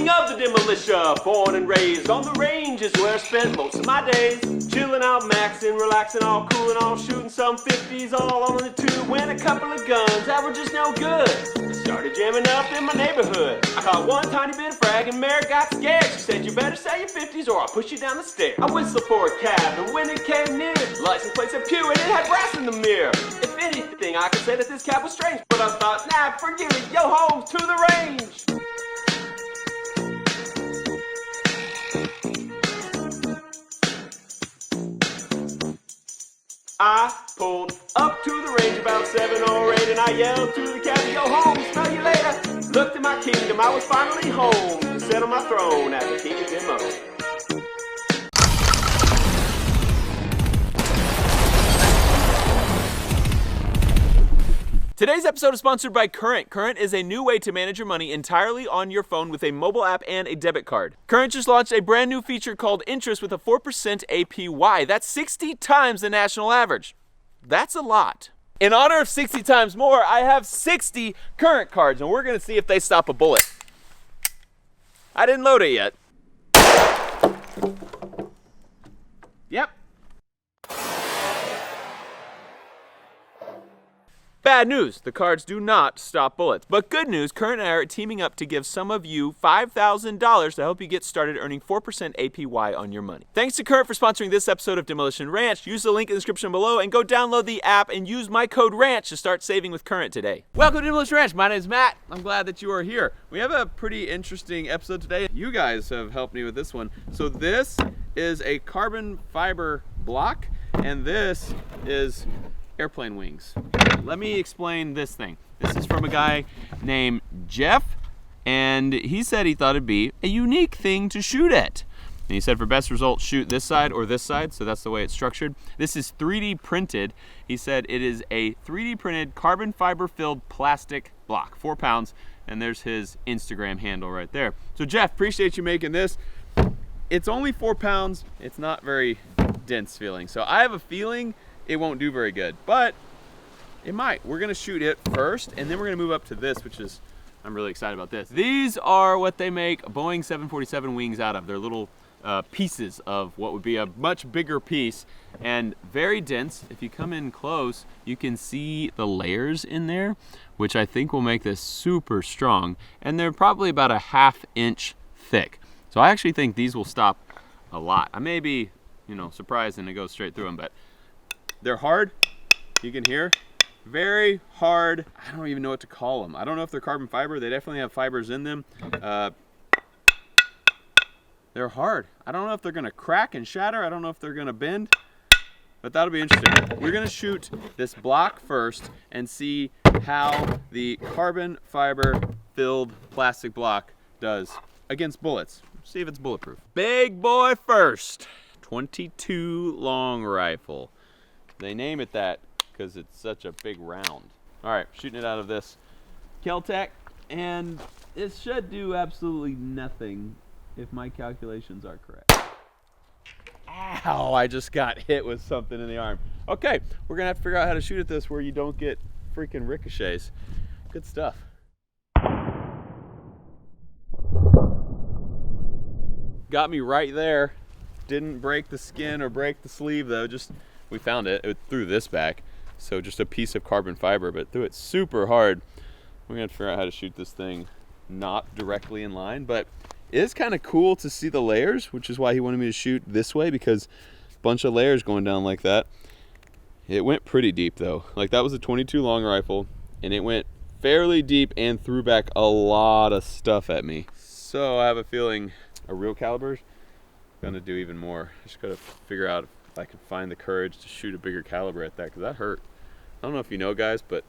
king of the demolisher, born and raised on the range is where I spent most of my days. Chilling out, maxing, relaxing, all cool and all shooting some 50s all on the tube when a couple of guns that were just no good. They started jamming up in my neighborhood. I caught one tiny bit of frag and Mary got scared. She said, you better sell your 50s or I'll push you down the stairs. I whistled for a cab and when it came near, license plate said Pew and it had brass in the mirror. If anything, I could say that this cab was strange, but I thought, nah, forget it, yo ho, to the range. I pulled up to the range about 7 or 8 and I yelled to the cab, yo home, smell you later. Looked at my kingdom, I was finally home to sit on my throne as the king of demo. Today's episode is sponsored by Current. Current is a new way to manage your money entirely on your phone with a mobile app and a debit card. Current just launched a brand new feature called Interest with a 4% APY. That's 60 times the national average. That's a lot. In honor of 60 times more, I have 60 Current cards, and we're going to see if they stop a bullet. I didn't load it yet. Yep. Bad news, the cards do not stop bullets. But good news, Current and I are teaming up to give some of you $5,000 to help you get started earning 4% APY on your money. Thanks to Current for sponsoring this episode of Demolition Ranch. Use the link in the description below and go download the app and use my code RANCH to start saving with Current today. Welcome to Demolition Ranch. My name is Matt. I'm glad that you are here. We have a pretty interesting episode today. You guys have helped me with this one. So this is a carbon fiber block and this is airplane wings. Let me explain this thing. This is from a guy named Jeff, and he said he thought it'd be a unique thing to shoot at. And he said for best results, shoot this side or this side, so that's the way it's structured. This is 3D printed. He said it is a 3D printed carbon fiber filled plastic block, 4 pounds, and there's his Instagram handle right there. So Jeff, appreciate you making this. It's only 4 pounds. It's not very dense feeling. So I have a feeling it won't do very good, but it might. We're gonna shoot it first, and then we're gonna move up to this, which is, I'm really excited about this. These are what they make Boeing 747 wings out of. They're little pieces of what would be a much bigger piece, and very dense. If you come in close, you can see the layers in there, which I think will make this super strong, and they're probably about a ½ inch thick. So I actually think these will stop a lot. I may be, surprised and it goes straight through them, but they're hard, you can hear. Very hard. I don't even know what to call them. I don't know if they're carbon fiber. They definitely have fibers in them. They're hard. I don't know if they're gonna crack and shatter. I don't know if they're gonna bend, but that'll be interesting. We're gonna shoot this block first and see how the carbon fiber filled plastic block does against bullets. See if it's bulletproof. Big boy first. 22 long rifle. They name it that because it's such a big round. All right, shooting it out of this Kel-Tec, and it should do absolutely nothing if my calculations are correct. Ow, I just got hit with something in the arm. Okay, we're gonna have to figure out how to shoot at this where you don't get freaking ricochets. Good stuff. Got me right there. Didn't break the skin or break the sleeve though, just we found it threw this back. So just a piece of carbon fiber, but threw it super hard. We're gonna figure out how to shoot this thing not directly in line, but it is kind of cool to see the layers, which is why he wanted me to shoot this way, because a bunch of layers going down like that. It went pretty deep though. Like that was a 22 long rifle and it went fairly deep and threw back a lot of stuff at me. So I have a feeling a real caliber's gonna do even more. Just gotta figure out if I can find the courage to shoot a bigger caliber at that, because that hurt. I don't know if you know guys, but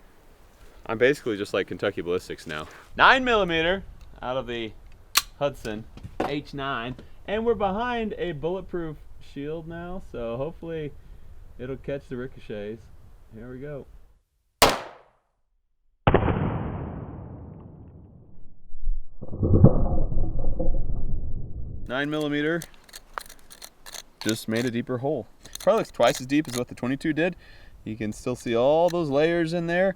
I'm basically just like Kentucky Ballistics now. 9mm out of the Hudson H9, and we're behind a bulletproof shield now, so hopefully it'll catch the ricochets. Here we go. 9mm just made a deeper hole. Probably looks twice as deep as what the 22 did. You can still see all those layers in there,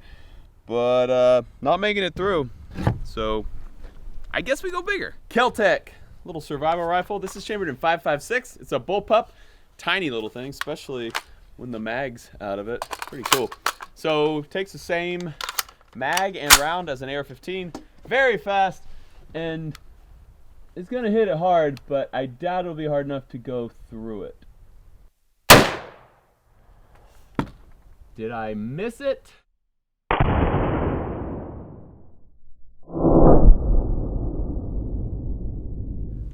but not making it through. So I guess we go bigger. Kel-Tec, little survival rifle. This is chambered in 5.56. It's a bullpup, tiny little thing, especially when the mag's out of it. Pretty cool. So takes the same mag and round as an AR-15. Very fast, and it's gonna hit it hard, but I doubt it'll be hard enough to go through it. Did I miss it?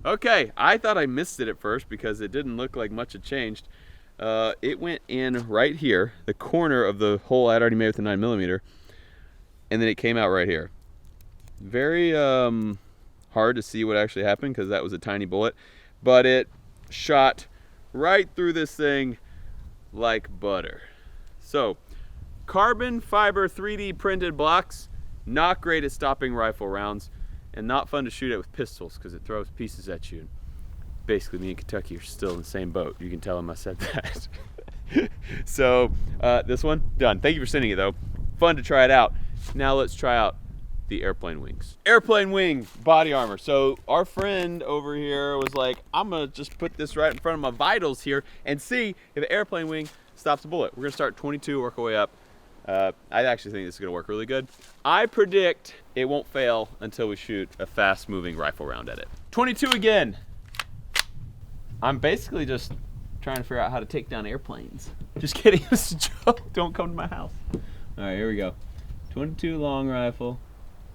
Okay, I thought I missed it at first because it didn't look like much had changed. It went in right here, the corner of the hole I'd already made with the 9mm, and then it came out right here. Very hard to see what actually happened because that was a tiny bullet, but it shot right through this thing like butter. So, carbon fiber 3D printed blocks, not great at stopping rifle rounds, and not fun to shoot at with pistols because it throws pieces at you. Basically, me and Kentucky are still in the same boat. You can tell him I said that. So, this one, done. Thank you for sending it though. Fun to try it out. Now let's try out the airplane wings. Airplane wing body armor. So our friend over here was like, I'm gonna just put this right in front of my vitals here and see if the airplane wing stops a bullet. We're gonna start 22, work our way up. I actually think this is gonna work really good. I predict it won't fail until we shoot a fast moving rifle round at it. 22 again. I'm basically just trying to figure out how to take down airplanes. Just kidding, it's a joke. Don't come to my house. All right, here we go. 22 long rifle,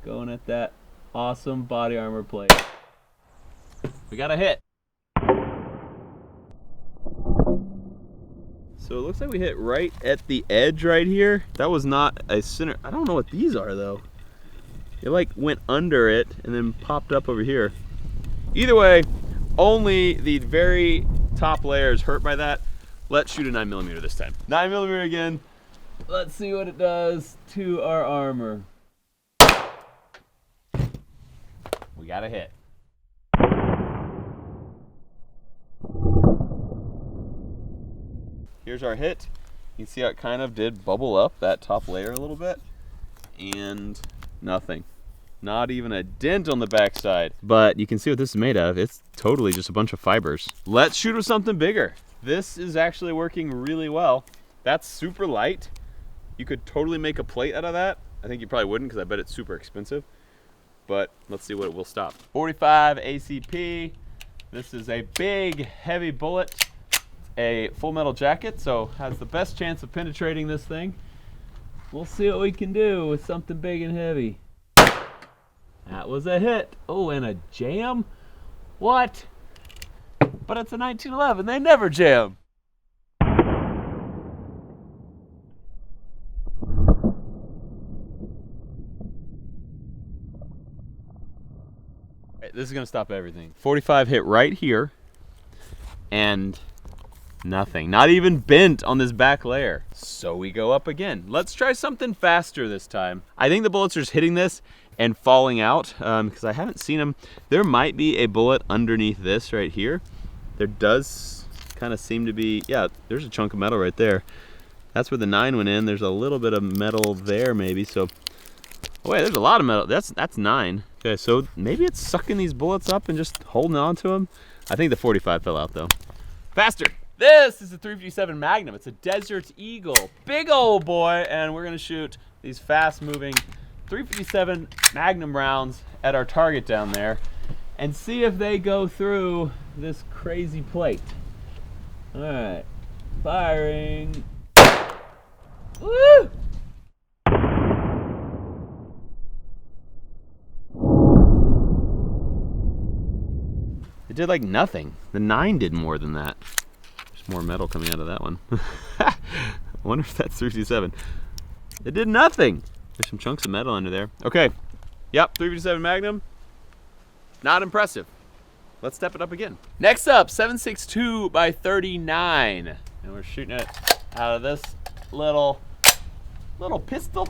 going at that awesome body armor plate. We got a hit. So it looks like we hit right at the edge right here. That was not a center. I don't know what these are though. It like went under it and then popped up over here. Either way, only the very top layer is hurt by that. Let's shoot a 9mm this time. 9mm again. Let's see what it does to our armor. We got a hit. Here's our hit. You can see how it kind of did bubble up that top layer a little bit. And nothing. Not even a dent on the backside. But you can see what this is made out of. It's totally just a bunch of fibers. Let's shoot with something bigger. This is actually working really well. That's super light. You could totally make a plate out of that. I think you probably wouldn't because I bet it's super expensive. But let's see what it will stop. 45 ACP. This is a big, heavy bullet. A full metal jacket, so has the best chance of penetrating this thing. We'll see what we can do with something big and heavy. That was a hit. Oh, and a jam? What? But it's a 1911, they never jam. This is gonna stop everything. 45 hit right here, and nothing, not even bent on this back layer. So we go up again. Let's try something faster this time. I think the bullets are just hitting this and falling out because I haven't seen them. There might be a bullet underneath this right here. There does kind of seem to be, yeah, there's a chunk of metal right there. That's where the 9 went in. There's a little bit of metal there maybe. So, oh wait, there's a lot of metal. That's 9. Okay, so maybe it's sucking these bullets up and just holding on to them. I think the 45 fell out though. Faster. This is a 357 Magnum. It's a Desert Eagle. Big old boy, and we're gonna shoot these fast-moving 357 Magnum rounds at our target down there and see if they go through this crazy plate. All right, firing. Woo! It did like nothing. The 9 did more than that. More metal coming out of that one. I wonder if that's 357. It did nothing. There's some chunks of metal under there. Okay, yep, 357 Magnum. Not impressive. Let's step it up again. Next up, 7.62 by 39. And we're shooting it out of this little pistol.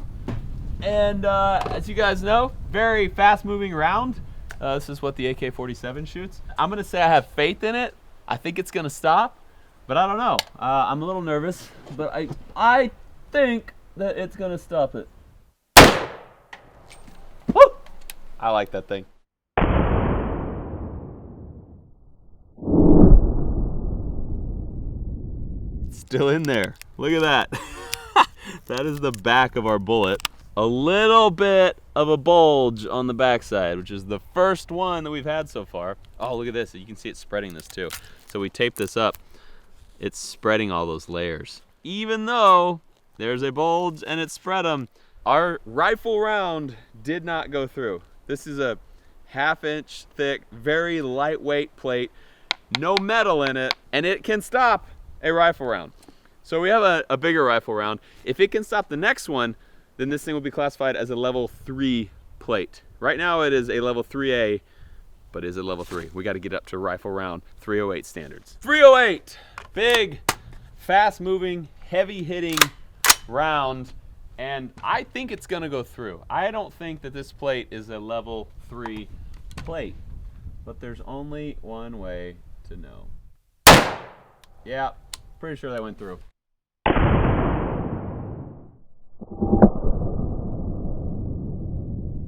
And as you guys know, very fast moving round. This is what the AK-47 shoots. I'm gonna say I have faith in it. I think it's gonna stop. But I don't know. I'm a little nervous, but I think that it's gonna stop it. Woo! I like that thing. still in there. Look at that. That is the back of our bullet. A little bit of a bulge on the backside, which is the first one that we've had so far. Oh, look at this. You can see it spreading this too. So we tape this up. It's spreading all those layers. Even though there's a bulge and it spread them, our rifle round did not go through. This is a 1/2 inch thick, very lightweight plate, no metal in it, and it can stop a rifle round. So we have a bigger rifle round. If it can stop the next one, then this thing will be classified as a level 3 plate. Right now it is a level 3A, but is it level 3? We got to get up to rifle round 308 standards. 308, big, fast moving, heavy hitting round, and I think it's gonna go through. I don't think that this plate is a level 3 plate, but there's only one way to know. Yeah, pretty sure that went through.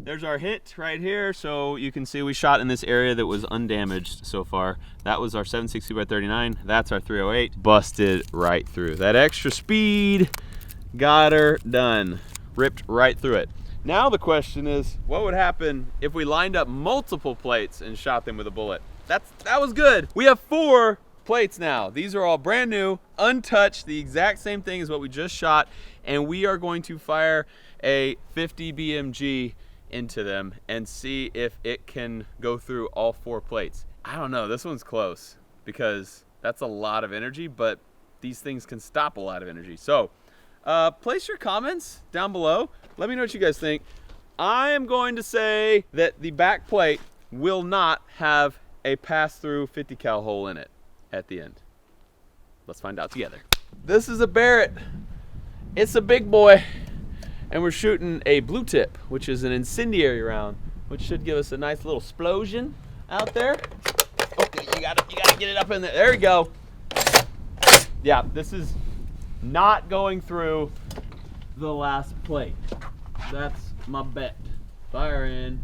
There's our hit right here, so you can see we shot in this area that was undamaged so far. That was our 7.62x39. That's our 308. Busted right through. That extra speed got her done. Ripped right through it. Now the question is, what would happen if we lined up multiple plates and shot them with a bullet? That was good. We have 4 plates now. These are all brand new, untouched, the exact same thing as what we just shot, and we are going to fire a 50 BMG into them and see if it can go through all 4 plates. I don't know, this one's close because that's a lot of energy, but these things can stop a lot of energy. So place your comments down below. Let me know what you guys think. I am going to say that the back plate will not have a pass-through 50 cal hole in it at the end. Let's find out together. This is a Barrett. It's a big boy. And we're shooting a blue tip, which is an incendiary round, which should give us a nice little explosion out there. Okay, you gotta get it up in there. There we go. Yeah, this is not going through the last plate. That's my bet. Fire in.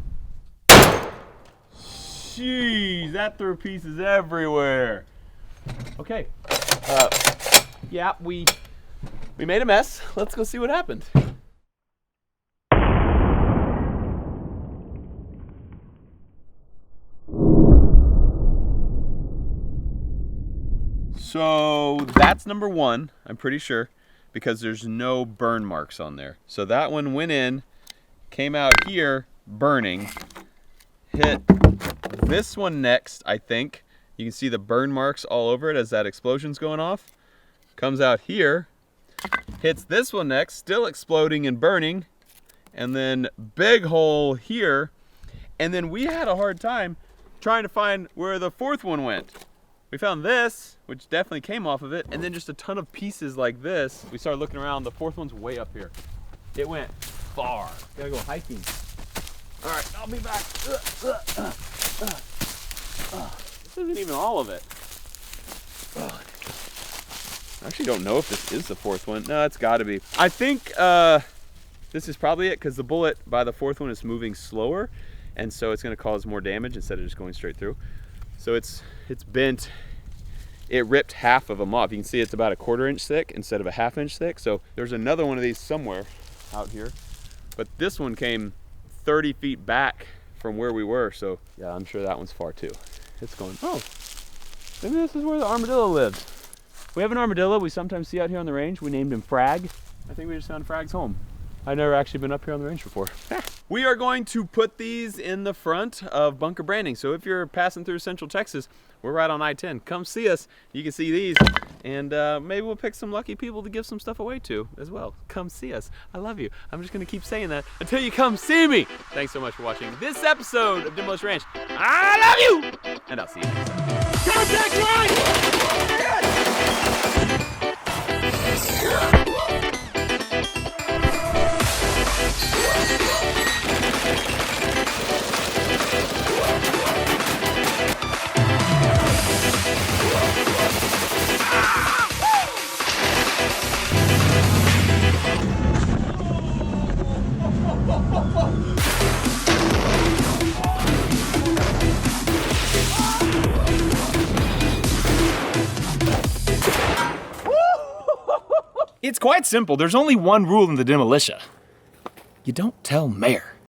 Jeez, that threw pieces everywhere. Okay. Yeah, we made a mess. Let's go see what happened. So that's number 1, I'm pretty sure, because there's no burn marks on there. So that one went in, came out here, burning, hit this one next, I think. You can see the burn marks all over it as that explosion's going off. Comes out here, hits this one next, still exploding and burning, and then big hole here. And then we had a hard time trying to find where the 4th one went. We found this, which definitely came off of it, and then just a ton of pieces like this. We started looking around, the 4th one's way up here. It went far. Gotta go hiking. All right, I'll be back. This isn't even all of it. I actually don't know if this is the 4th one. No, it's gotta be. I think this is probably it, because the bullet by the 4th one is moving slower, and so it's gonna cause more damage instead of just going straight through. So it's bent. It ripped half of them off. You can see it's about a 1/4 inch thick instead of a 1/2 inch thick. So there's another one of these somewhere out here. But this one came 30 feet back from where we were. So yeah, I'm sure that one's far too. It's going, oh, maybe this is where the armadillo lives. We have an armadillo we sometimes see out here on the range. We named him Frag. I think we just found Frag's home. I've never actually been up here on the range before. We are going to put these in the front of bunker branding. So if you're passing through Central Texas, we're right on I-10. Come see us. You can see these, and maybe we'll pick some lucky people to give some stuff away to as well. Come see us. I love you. I'm just gonna keep saying that until you come see me. Thanks so much for watching this episode of Demolition Ranch. I love you, and I'll see you next time. Contact line! It's quite simple. There's only one rule in the demolition. You don't tell Mayor.